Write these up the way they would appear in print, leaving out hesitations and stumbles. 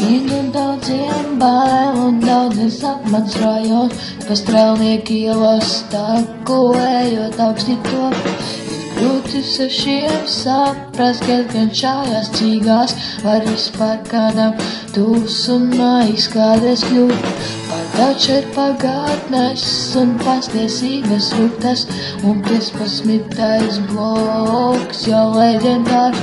Rindu daudziem bail un daudzies apmats rajos, pa strēlnieku ielas stakulējot augsti top. Grūti sešiem saprast, gan šājās cīgās var vispār kādam tūs un mājis kādreiz kļūt. Daudz ir pagātnes un pastiesības rūktas un 15. bloks jau leģendārs.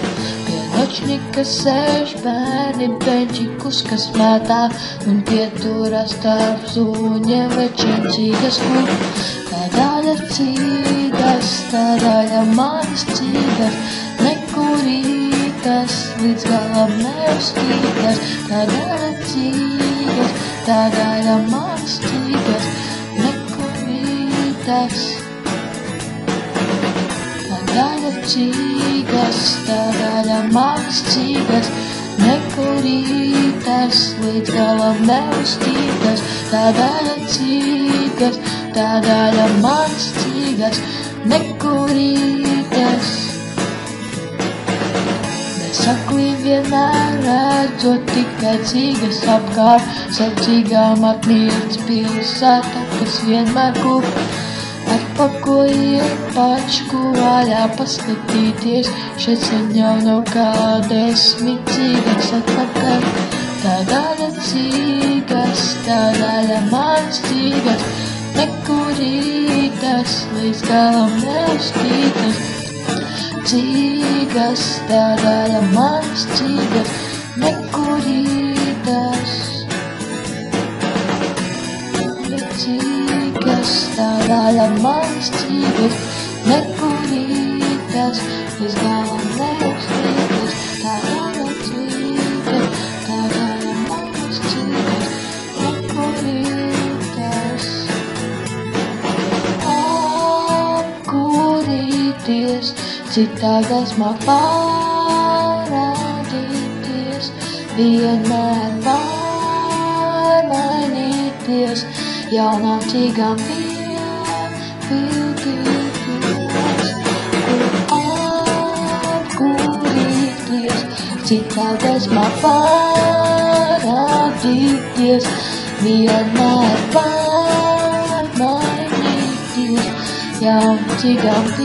Pie nočnika sēž bērni benčikus, kas mētā un pieturās starp zūņiem večiem cīgas klūt. Tā daļa cīgas, tā daļa manas cīgas, nekurītas, līdz galam neuztītas. Tā daļa cīgas, tā daļa manas cīgas, nekurītas. Tā daļa cīgas, tā daļa manas cīgas, nekurītas, līdz galam neuztītas. Tā daļa cīgas, tā daļa manas cīgas, nekurītas. Nesaklī vienmēr redzot tikai cīgas apkārt, savu cīgām atmīts pilsēta, kas vienmēr kūp. Ar pakojiet pačku vaļā paskatīties, šeit sen jau nav kā 10 cīgas atpakaļ. Tā daļa cīgas, tā daļa manas cīgas, nekurītas, līdz galam neuztītas. Cīgas, tā daļa manas cīgas, nekurītas. Cīgas, tā daļa manas cīgas, nekurītas, līdz galam neuztītas. Tā daļa cīgas, tā daļa manas cīgas, nekurītas. Apkurīties, citā gaismā parādīties, vienmēr pārmainīties, jaunām cīgām piepildīties. Apkurīties, citā gaismā parādīties, vienmēr pārmainīties, jaunām cīgām piepildīties.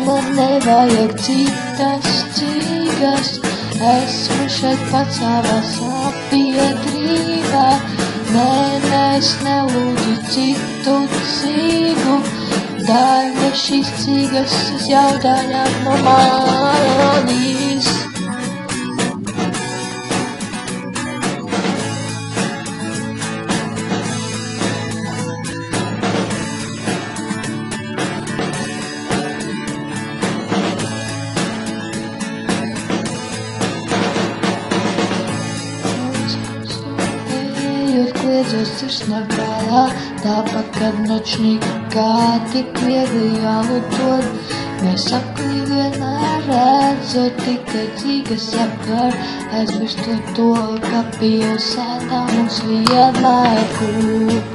Man nevajag citas cīgas, esmu šeit pats savā sabiedrībā. Nē, es nelūdzu citu cīgu, daļa šīs cīgas jau daļā no manis. Kliedzos sirsnāk vēlā, tāpat, kad nočnikā tik viegli jālūtot. Nesaklī vienmēr redzot tikai cīgas apkārt, aizmirstot to, ka pilsētā mums vienmēr kūp.